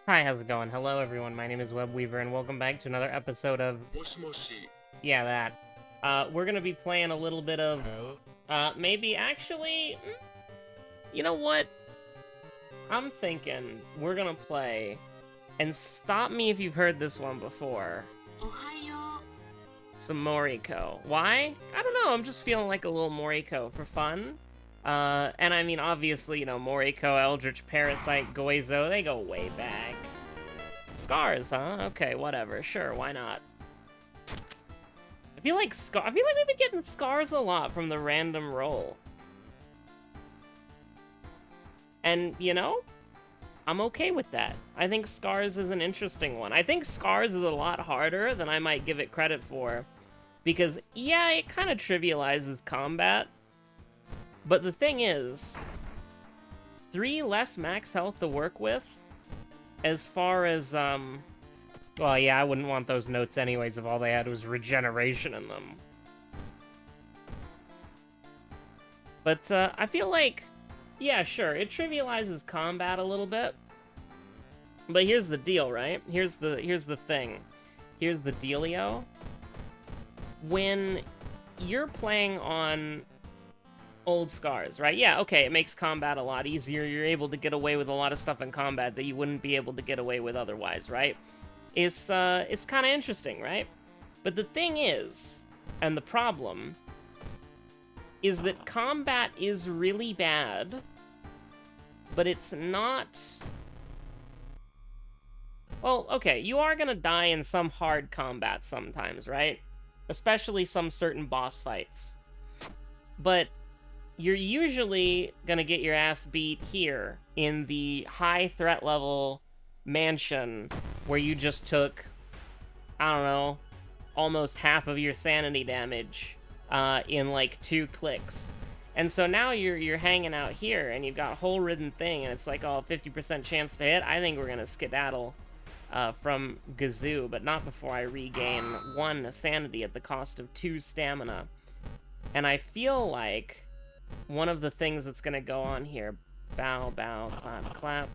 Hi, how's it going? Hello everyone, my name is Webweaver, and welcome back to another episode of... Yeah, that. We're gonna be playing a little bit of... maybe actually... You know what? I'm thinking we're gonna play... And stop me if you've heard this one before. Some Moriko. Why? I don't know, I'm just feeling like a little Moriko for fun. And I mean, obviously, you know, Moriko, Eldritch, Parasite, Goizo, they go way back. Scars, huh? Okay, whatever. Sure, why not? I feel like we've been getting scars a lot from the random roll. And, you know, I'm okay with that. I think scars is an interesting one. I think scars is a lot harder than I might give it credit for. Because, yeah, it kind of trivializes combat. But the thing is, 3 less max health to work with, as far as, well, yeah, I wouldn't want those notes anyways if all they had was regeneration in them. But, I feel like, yeah, sure, it trivializes combat a little bit. But here's the deal, right? Here's the thing. Here's the dealio. When you're playing on old scars, right? Yeah, okay, it makes combat a lot easier. You're able to get away with a lot of stuff in combat that you wouldn't be able to get away with otherwise, right? It's kind of interesting, right? But the thing is, and the problem, is that combat is really bad, but it's not... Well, okay, you are gonna die in some hard combat sometimes, right? Especially some certain boss fights. But you're usually gonna get your ass beat here in the high threat level mansion where you just took, I don't know, almost half of your sanity damage in like 2 clicks. And so now you're hanging out here and you've got a hole ridden thing and it's like, oh, 50% chance to hit. I think we're gonna skedaddle from Gazoo, but not before I regain 1 sanity at the cost of 2 stamina. And I feel like one of the things that's gonna go on here, bow, bow, clap, clap,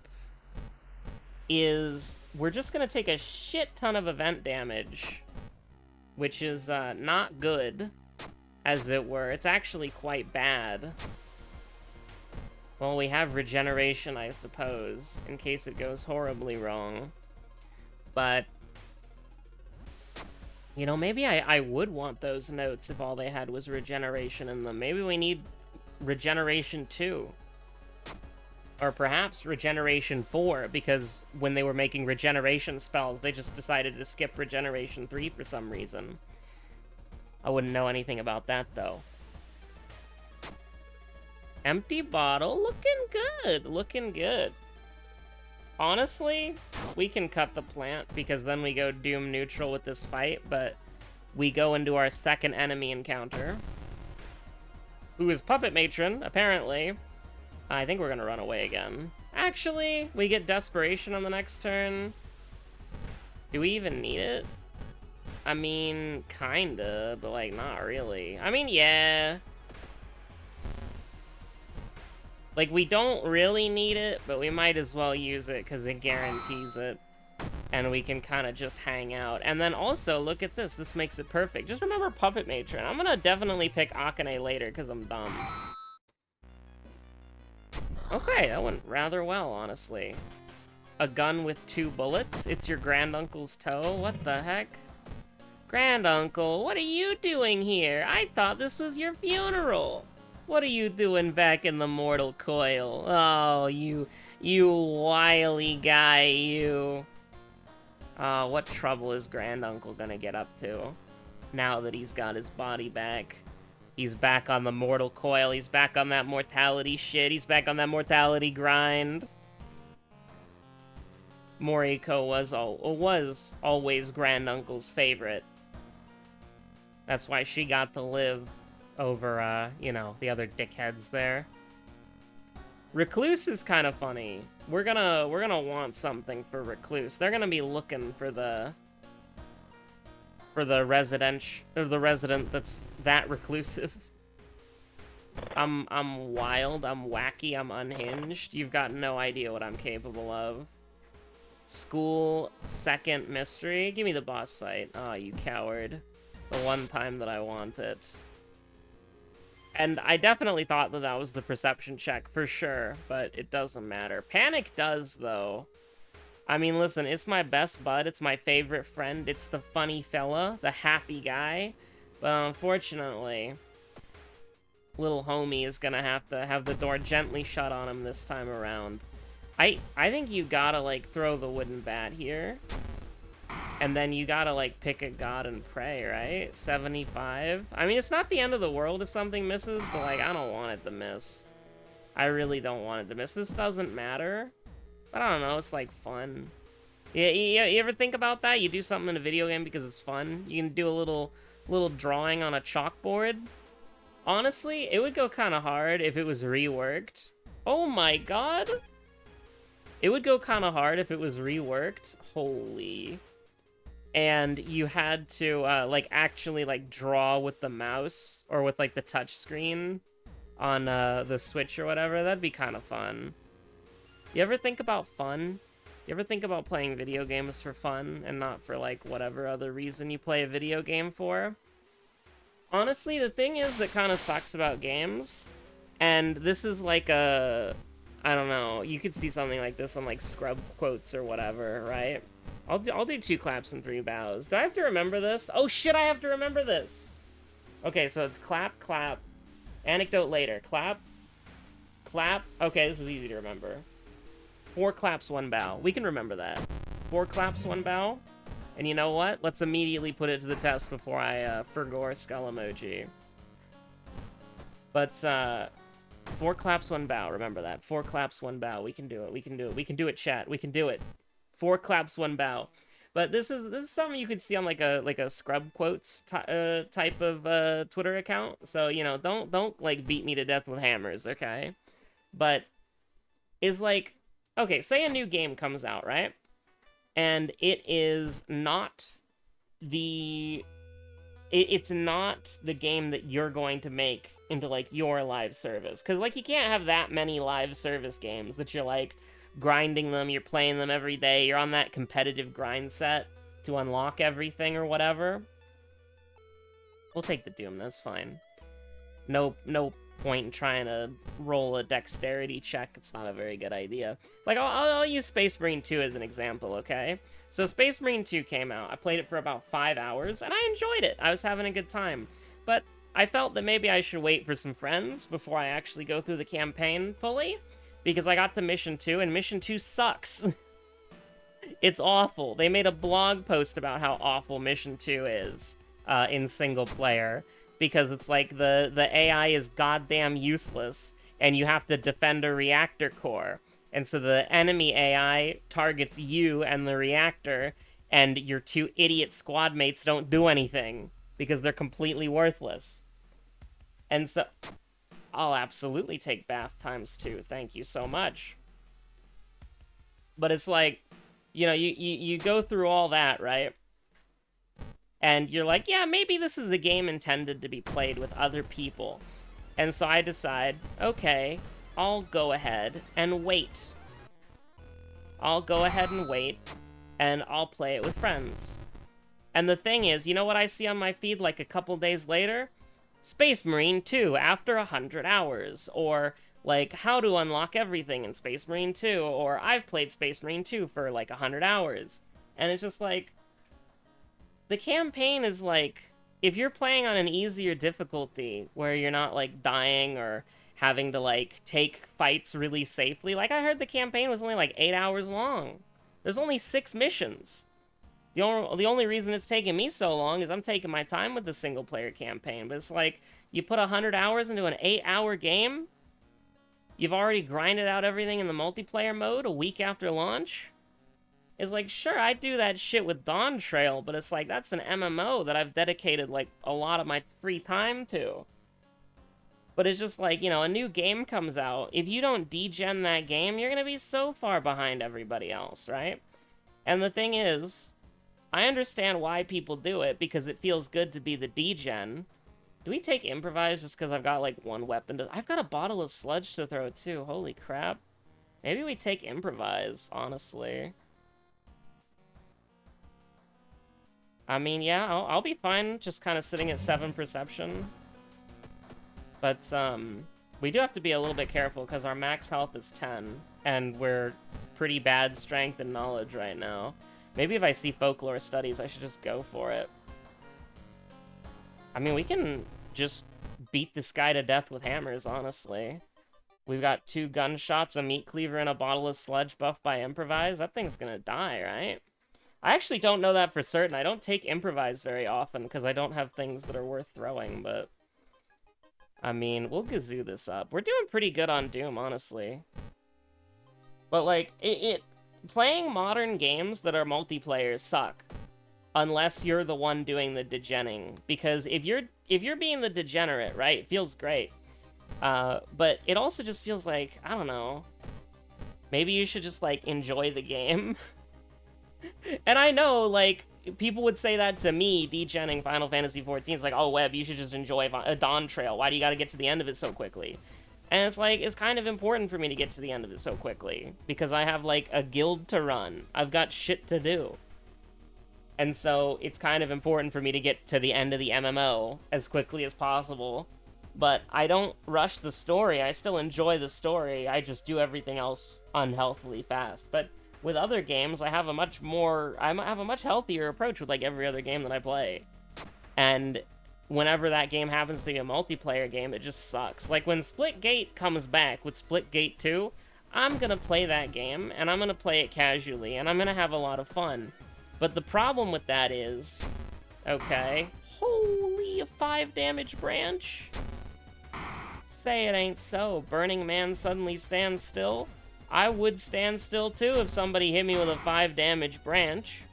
is we're just gonna take a shit ton of event damage, which is not good, as it were. It's actually quite bad. Well, we have regeneration, I suppose, in case it goes horribly wrong. But, you know, maybe I would want those notes if all they had was regeneration in them. Maybe we need regeneration 2. Or perhaps regeneration 4, because when they were making regeneration spells, they just decided to skip regeneration 3 for some reason. I wouldn't know anything about that, though. Empty bottle, looking good, looking good. Honestly, we can cut the plant, because then we go doom neutral with this fight, but we go into our second enemy encounter, who is Puppet Matron, apparently. I think we're gonna run away again. Actually, we get Desperation on the next turn. Do we even need it? I mean, kinda, but, like, not really. I mean, yeah. Like, we don't really need it, but we might as well use it because it guarantees it. And we can kind of just hang out. And then also, look at this. This makes it perfect. Just remember Puppet Matron. I'm going to definitely pick Akane later because I'm dumb. Okay, that went rather well, honestly. A gun with 2 bullets? It's your granduncle's toe? What the heck? Granduncle, what are you doing here? I thought this was your funeral. What are you doing back in the mortal coil? Oh, you wily guy, you. What trouble is Granduncle gonna get up to now that he's got his body back? He's back on the mortal coil. He's back on that mortality shit. He's back on that mortality grind. Moriko was always Granduncle's favorite. That's why she got to live over, you know, the other dickheads there. Recluse is kind of funny. We're gonna want something for Recluse. They're gonna be looking for the resident that's that reclusive. I'm wild, I'm wacky, I'm unhinged. You've got no idea what I'm capable of. School, second mystery. Give me the boss fight. Oh, you coward. The one time that I want it. And I definitely thought that that was the perception check, for sure, but it doesn't matter. Panic does, though. I mean, listen, it's my best bud, it's my favorite friend, it's the funny fella, the happy guy, but unfortunately, little homie is gonna have to have the door gently shut on him this time around. I think you gotta, like, throw the wooden bat here. And then you gotta, like, pick a god and pray, right? 75? I mean, it's not the end of the world if something misses, but, like, I don't want it to miss. I really don't want it to miss. This doesn't matter. But I don't know, it's, like, fun. You ever think about that? You do something in a video game because it's fun? You can do a little drawing on a chalkboard? Honestly, it would go kind of hard if it was reworked. Oh my god! It would go kind of hard if it was reworked. Holy. And you had to, like, actually, like, draw with the mouse, or with, like, the touch screen on, the Switch or whatever. That'd be kind of fun. You ever think about fun? You ever think about playing video games for fun, and not for, like, whatever other reason you play a video game for? Honestly, the thing is that kind of sucks about games, and this is, like, I don't know, you could see something like this on, like, scrub quotes or whatever, right? I'll do 2 claps and 3 bows. Do I have to remember this? Oh shit, I have to remember this! Okay, so it's clap, clap. Anecdote later. Clap. Clap. Okay, this is easy to remember. 4 claps, 1 bow. We can remember that. 4 claps, 1 bow. And you know what? Let's immediately put it to the test before I forgore skull emoji. But, 4 claps, 1 bow. Remember that. 4 claps, 1 bow. We can do it. We can do it. We can do it, chat. We can do it. 4 claps, 1 bow. But this is something you could see on like a scrub quotes type of Twitter account. So, you know, don't like beat me to death with hammers, okay? But is like, okay, say a new game comes out, right? And it is not it's not the game that you're going to make into like your live service, because like you can't have that many live service games that you're like grinding them, you're playing them every day, you're on that competitive grind set to unlock everything or whatever. We'll take the Doom, that's fine. No point in trying to roll a dexterity check, it's not a very good idea. Like, I'll use Space Marine 2 as an example, okay? So Space Marine 2 came out, I played it for about 5 hours, and I enjoyed it, I was having a good time. But I felt that maybe I should wait for some friends before I actually go through the campaign fully, because I got to Mission 2, and Mission 2 sucks. It's awful. They made a blog post about how awful Mission 2 is in single player, because it's like the AI is goddamn useless, and you have to defend a reactor core. And so the enemy AI targets you and the reactor, and your 2 idiot squad mates don't do anything, because they're completely worthless. And so I'll absolutely take bath times 2. Thank you so much. But it's like, you know, you go through all that, right? And you're like, yeah, maybe this is a game intended to be played with other people. And so I decide, okay, I'll go ahead and wait. I'll go ahead and wait, and I'll play it with friends. And the thing is, you know what I see on my feed like a couple days later? Space Marine 2 after 100 hours, or like how to unlock everything in Space Marine 2, or I've played Space Marine 2 for like 100 hours. And it's just like, the campaign is like, if you're playing on an easier difficulty where you're not like dying or having to like take fights really safely, like I heard the campaign was only like 8 hours long. There's only 6 missions. The only reason it's taking me so long is I'm taking my time with the single-player campaign. But it's like, you put 100 hours into an 8-hour game? You've already grinded out everything in the multiplayer mode a week after launch? It's like, sure, I do that shit with Dawn Trail, but it's like, that's an MMO that I've dedicated, like, a lot of my free time to. But it's just like, you know, a new game comes out. If you don't degen that game, you're gonna be so far behind everybody else, right? And the thing is, I understand why people do it, because it feels good to be the degen, Do we take improvise just because I've got, like, one weapon to... I've got a bottle of sludge to throw, too. Holy crap. Maybe we take improvise, honestly. I mean, yeah, I'll be fine just kind of sitting at 7 perception. But, we do have to be a little bit careful because our max health is 10. And we're pretty bad strength and knowledge right now. Maybe if I see folklore studies, I should just go for it. I mean, we can just beat this guy to death with hammers, honestly. We've got 2 gunshots, a meat cleaver, and a bottle of sludge buffed by improvise. That thing's gonna die, right? I actually don't know that for certain. I don't take improvise very often because I don't have things that are worth throwing, but... I mean, we'll gazoo this up. We're doing pretty good on Doom, honestly. But, like, playing modern games that are multiplayer suck. Unless you're the one doing the degenning. Because if you're being the degenerate, right, it feels great. But it also just feels like, I don't know, maybe you should just, like, enjoy the game. And I know, like, people would say that to me, degenning Final Fantasy XIV. It's like, oh, Web, you should just enjoy a Dawn Trail. Why do you gotta get to the end of it so quickly? And it's like, it's kind of important for me to get to the end of it so quickly. Because I have, like, a guild to run. I've got shit to do. And so it's kind of important for me to get to the end of the MMO as quickly as possible. But I don't rush the story. I still enjoy the story. I just do everything else unhealthily fast. But with other games, I have a much healthier approach with, like, every other game that I play. And whenever that game happens to be a multiplayer game, it just sucks. Like, when Splitgate comes back with Splitgate 2, I'm gonna play that game, and I'm gonna play it casually, and I'm gonna have a lot of fun. But the problem with that is... Okay. Holy, a 5 damage branch? Say it ain't so. Burning Man suddenly stands still? I would stand still too if somebody hit me with a 5 damage branch.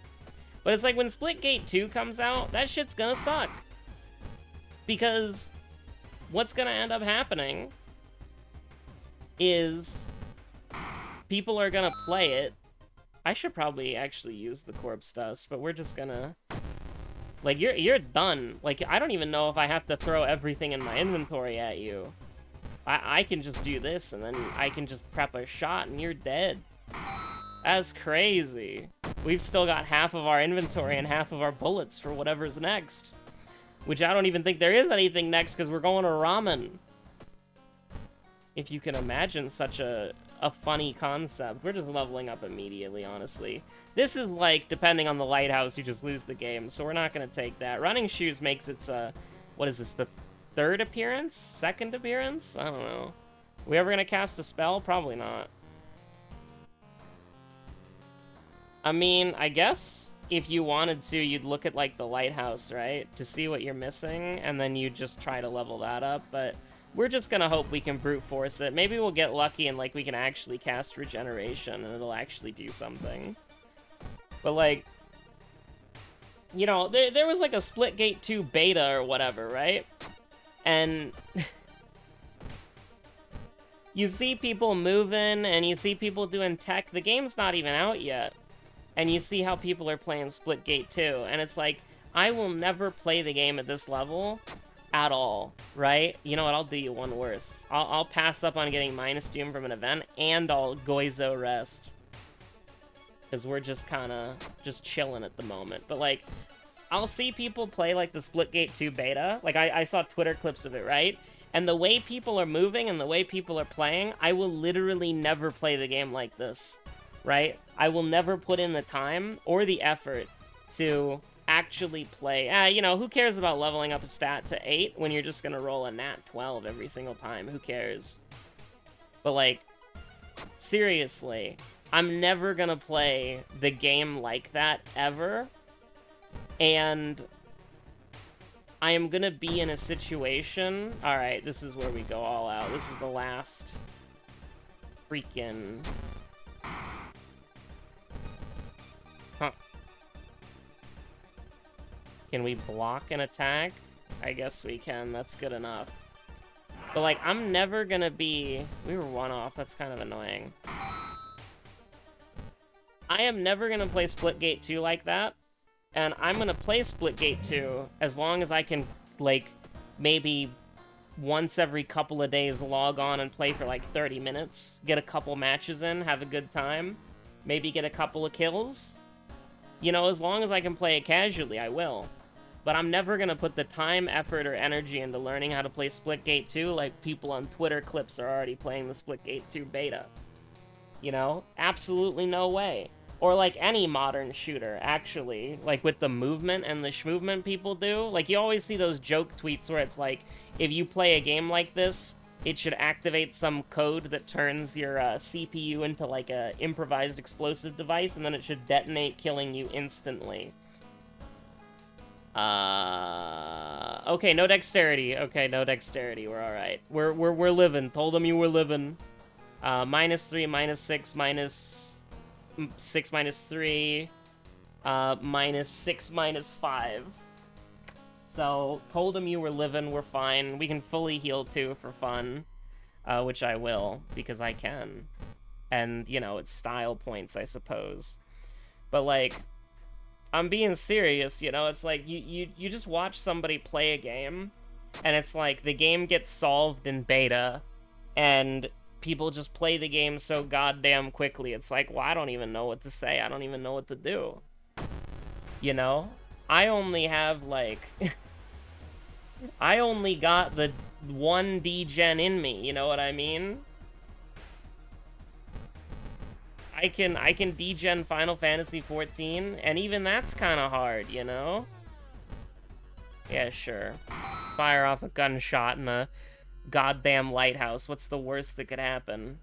But it's like when Splitgate 2 comes out, that shit's gonna suck. Because what's gonna end up happening is people are gonna play it. I should probably actually use the corpse dust, but we're just gonna... Like, you're done. Like, I don't even know if I have to throw everything in my inventory at you. I can just do this, and then I can just prep a shot, and you're dead. That's crazy. We've still got half of our inventory and half of our bullets for whatever's next. Which I don't even think there is anything next, because we're going to ramen. If you can imagine such a funny concept. We're just leveling up immediately, honestly. This is like, depending on the lighthouse, you just lose the game, so we're not going to take that. Running Shoes makes its, what is this, the 3rd appearance? 2nd appearance? I don't know. Are we ever going to cast a spell? Probably not. I mean, I guess if you wanted to, you'd look at, like, the lighthouse, right? To see what you're missing, and then you just try to level that up, but we're just gonna hope we can brute force it. Maybe we'll get lucky and, like, we can actually cast regeneration, and it'll actually do something. But, like, you know, there was, like, a Splitgate 2 beta or whatever, right? And you see people moving, and you see people doing tech. The game's not even out yet. And you see how people are playing Splitgate 2. And it's like, I will never play the game at this level at all, right? You know what? I'll do you one worse. I'll pass up on getting minus doom from an event, and I'll Goizo rest. Because we're just kind of just chilling at the moment. But, like, I'll see people play, like, the Splitgate 2 beta. Like, I saw Twitter clips of it, right? And the way people are moving and the way people are playing, I will literally never play the game like this, right? I will never put in the time or the effort to actually play. You know, who cares about leveling up a stat to 8 when you're just gonna roll a nat 12 every single time? Who cares? But, like, seriously, I'm never gonna play the game like that, ever. And I am gonna be in a situation... Alright, this is where we go all out. This is the last freaking... Huh. Can we block an attack? I guess we can. That's good enough. But, like, I'm never gonna be... We were one off. That's kind of annoying. I am never gonna play Splitgate 2 like that. And I'm gonna play Splitgate 2 as long as I can, like, maybe once every couple of days log on and play for like 30 minutes, get a couple matches in, have a good time, maybe get a couple of kills. You know, as long as I can play it casually, I will. But I'm never gonna put the time, effort, or energy into learning how to play Splitgate 2 like people on Twitter clips are already playing the Splitgate 2 beta. You know? Absolutely no way. Or like any modern shooter, actually. Like with the movement and the schmovement people do. Like you always see those joke tweets where it's like, if you play a game like this, it should activate some code that turns your CPU into like a improvised explosive device, and then it should detonate, killing you instantly. Okay, no dexterity. Okay, no dexterity. We're alright. We're living. Told them you were living. -3, -6, -6, -3, -6, -5. So, told him you were living, we're fine. We can fully heal too for fun, which I will, because I can. And, you know, it's style points, I suppose. But, like, I'm being serious, you know? It's like, you just watch somebody play a game, and it's like, the game gets solved in beta, and people just play the game so goddamn quickly. It's like, well, I don't even know what to say. I don't even know what to do. You know? I only have, like... I only got the 1 degen in me, you know what I mean? I can degen Final Fantasy 14, and even that's kind of hard, you know? Yeah, sure. Fire off a gunshot in a goddamn lighthouse. What's the worst that could happen?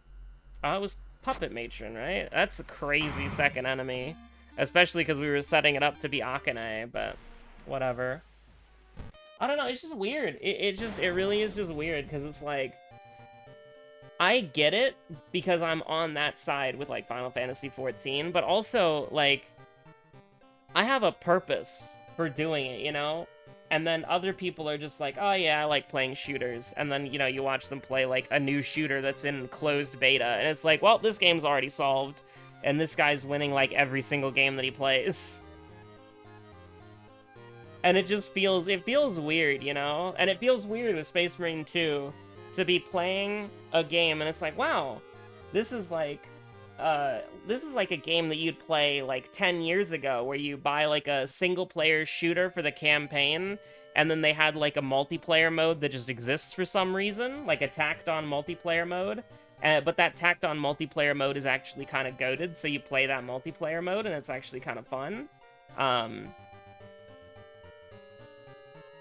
Oh, it was Puppet Matron, right? That's a crazy second enemy. Especially because we were setting it up to be Akane, but whatever. I don't know, it's just weird. It really is just weird, because it's like, I get it, because I'm on that side with, like, Final Fantasy 14, but also, like, I have a purpose for doing it, you know? And then other people are just like, oh yeah, I like playing shooters, and then, you know, you watch them play, like, a new shooter that's in closed beta, and it's like, well, this game's already solved, and this guy's winning, like, every single game that he plays. And it just feels, weird, you know? And it feels weird with Space Marine 2 to be playing a game, and it's like, wow, this is like a game that you'd play, like, 10 years ago, where you buy, like, a single-player shooter for the campaign, and then they had, like, a multiplayer mode that just exists for some reason, like a tacked-on multiplayer mode, but that tacked-on multiplayer mode is actually kind of goated, so you play that multiplayer mode, and it's actually kind of fun.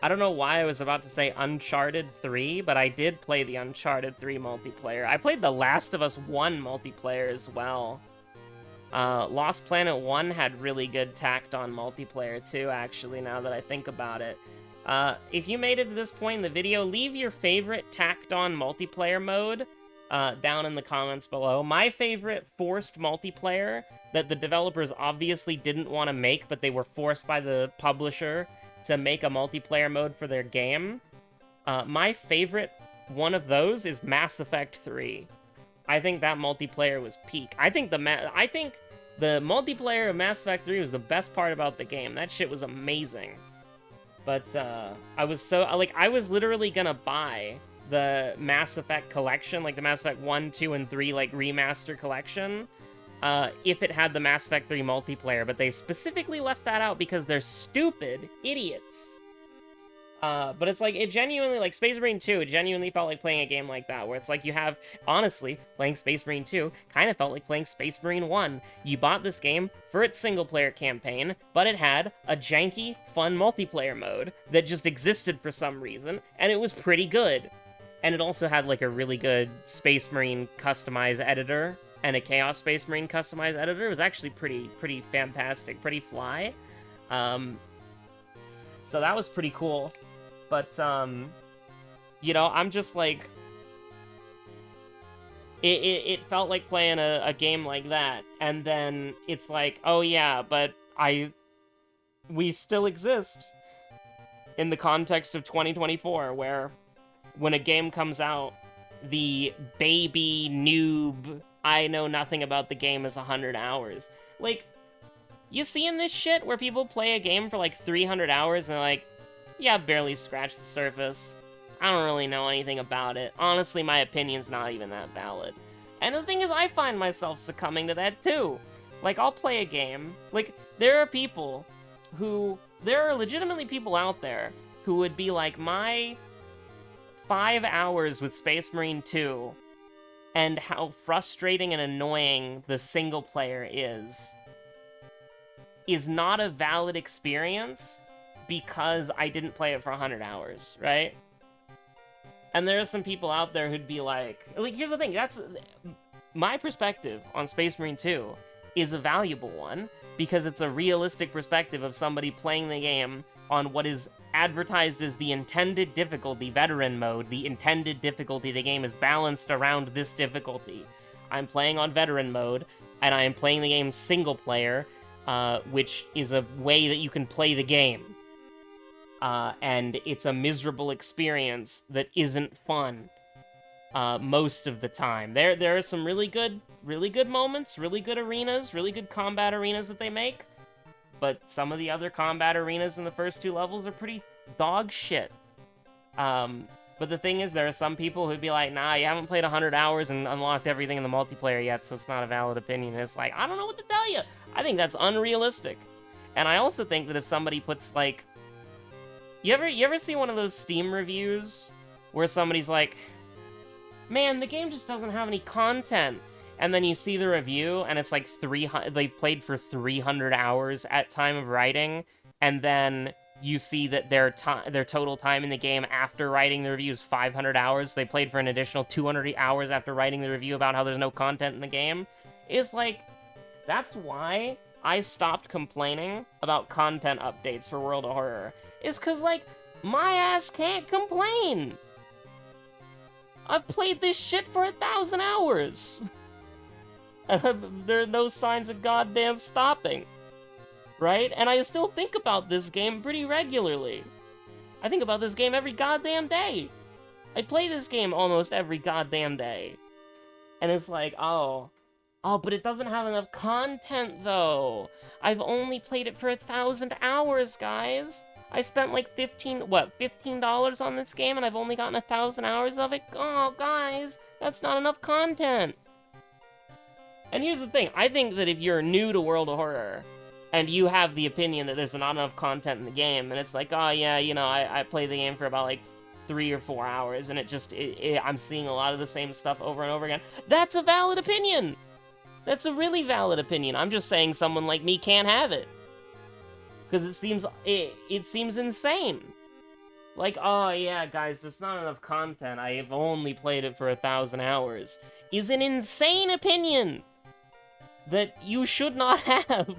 I don't know why I was about to say Uncharted 3, but I did play the Uncharted 3 multiplayer. I played The Last of Us 1 multiplayer as well. Lost Planet 1 had really good tacked-on multiplayer too, actually, now that I think about it. If you made it to this point in the video, leave your favorite tacked-on multiplayer mode down in the comments below. My favorite forced multiplayer that the developers obviously didn't want to make, but they were forced by the publisher to make a multiplayer mode for their game. My favorite one of those is Mass Effect 3. I think that multiplayer was peak. I think the multiplayer of Mass Effect 3 was the best part about the game. That shit was amazing. But I was literally gonna buy the Mass Effect collection, like the Mass Effect 1, 2, and 3 like remaster collection, if it had the Mass Effect 3 multiplayer, but they specifically left that out because they're stupid idiots. But it's like, it genuinely, like, Space Marine 2, it genuinely felt like playing a game like that, where it's like you have, honestly, playing Space Marine 2 kind of felt like playing Space Marine 1. You bought this game for its single-player campaign, but it had a janky, fun multiplayer mode that just existed for some reason, and it was pretty good. And it also had, like, a really good Space Marine customized editor, and a Chaos Space Marine customized editor. It was actually pretty fantastic, pretty fly. So that was pretty cool. But, you know, I'm just like... It felt like playing a game like that, and then it's like, oh yeah, but we still exist in the context of 2024, where when a game comes out, the baby noob, I know nothing about the game is 100 hours. Like, you seeing this shit where people play a game for like 300 hours and they're like, yeah, I've barely scratched the surface. I don't really know anything about it. Honestly, my opinion's not even that valid. And the thing is, I find myself succumbing to that too. Like, I'll play a game. Like, there are legitimately people out there who would be like, my 5 hours with Space Marine 2 and how frustrating and annoying the single player is not a valid experience because I didn't play it for 100 hours, right? And there are some people out there who'd be like, here's the thing, that's my perspective on Space Marine 2 is a valuable one because it's a realistic perspective of somebody playing the game on what is advertised as the intended difficulty, veteran mode. The intended difficulty, the game is balanced around this difficulty. I'm playing on veteran mode, and I am playing the game single player, which is a way that you can play the game. And it's a miserable experience that isn't fun most of the time. There are some really good moments, really good arenas, really good combat arenas that they make, but some of the other combat arenas in the first 2 levels are pretty dog shit. But the thing is, there are some people who'd be like, nah, you haven't played 100 hours and unlocked everything in the multiplayer yet, so it's not a valid opinion. And it's like, I don't know what to tell you. I think that's unrealistic. And I also think that if somebody puts, like... You ever see one of those Steam reviews where somebody's like, man, the game just doesn't have any content. And then you see the review, and it's like they've played for 300 hours at time of writing, and then you see that their total time in the game after writing the review is 500 hours. They played for an additional 200 hours after writing the review about how there's no content in the game. It's like, that's why I stopped complaining about content updates for World of Horror. It's because, like, my ass can't complain. I've played this shit for 1,000 hours. And there are no signs of goddamn stopping. Right? And I still think about this game pretty regularly. I think about this game every goddamn day. I play this game almost every goddamn day. And it's like, oh, but it doesn't have enough content, though. I've only played it for 1,000 hours, guys. I spent like $15 on this game, and I've only gotten 1,000 hours of it? Oh, guys, that's not enough content. And here's the thing, I think that if you're new to World of Horror, and you have the opinion that there's not enough content in the game, and it's like, oh yeah, you know, I played the game for about like 3 or 4 hours, and I'm seeing a lot of the same stuff over and over again. That's a valid opinion! That's a really valid opinion. I'm just saying someone like me can't have it. Because it seems insane. Like, oh yeah, guys, there's not enough content. I have only played it for 1,000 hours. Is an insane opinion that you should not have.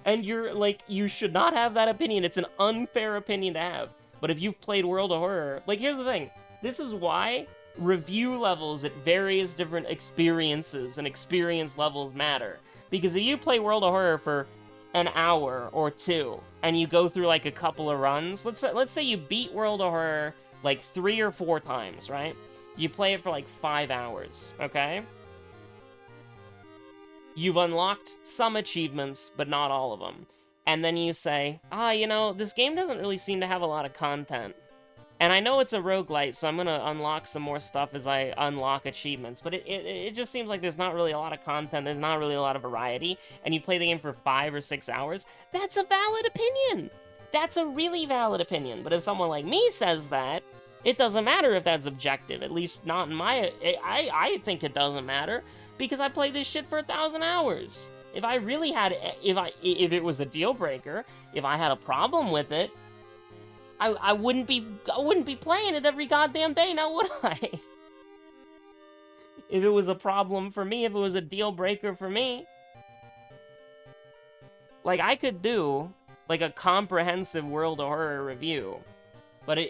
And you should not have that opinion. It's an unfair opinion to have. But if you've played World of Horror, like, here's the thing. This is why review levels at various different experiences and experience levels matter. Because if you play World of Horror for an hour or 2, and you go through like a couple of runs, let's say you beat World of Horror like 3 or 4 times, right? You play it for like 5 hours, okay? You've unlocked some achievements, but not all of them. And then you say, you know, this game doesn't really seem to have a lot of content. And I know it's a roguelite, so I'm gonna unlock some more stuff as I unlock achievements, but it just seems like there's not really a lot of content, there's not really a lot of variety, and you play the game for 5 or 6 hours, that's a valid opinion! That's a really valid opinion, but if someone like me says that, it doesn't matter if that's objective, at least not in my... I think it doesn't matter, because I played this shit for 1,000 hours. If I really had... If it was a deal breaker, if I had a problem with it, I wouldn't be playing it every goddamn day, now would I? If it was a problem for me, if it was a deal breaker for me. Like, I could do, like, a comprehensive World of Horror review. But I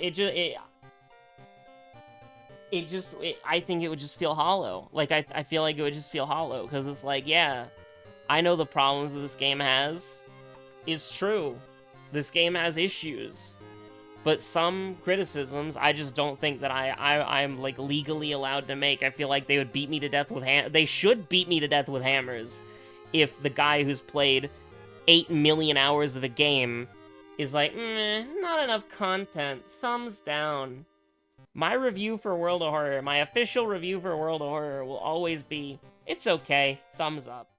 think it would just feel hollow. Like, I feel like it would just feel hollow, because it's like, yeah, I know the problems that this game has. It's true. This game has issues. But some criticisms, I just don't think that I'm like legally allowed to make. I feel like they would beat me to death with they should beat me to death with hammers if the guy who's played 8 million hours of a game is like, not enough content, thumbs down. My review for World of Horror, my official review for World of Horror will always be, it's okay, thumbs up.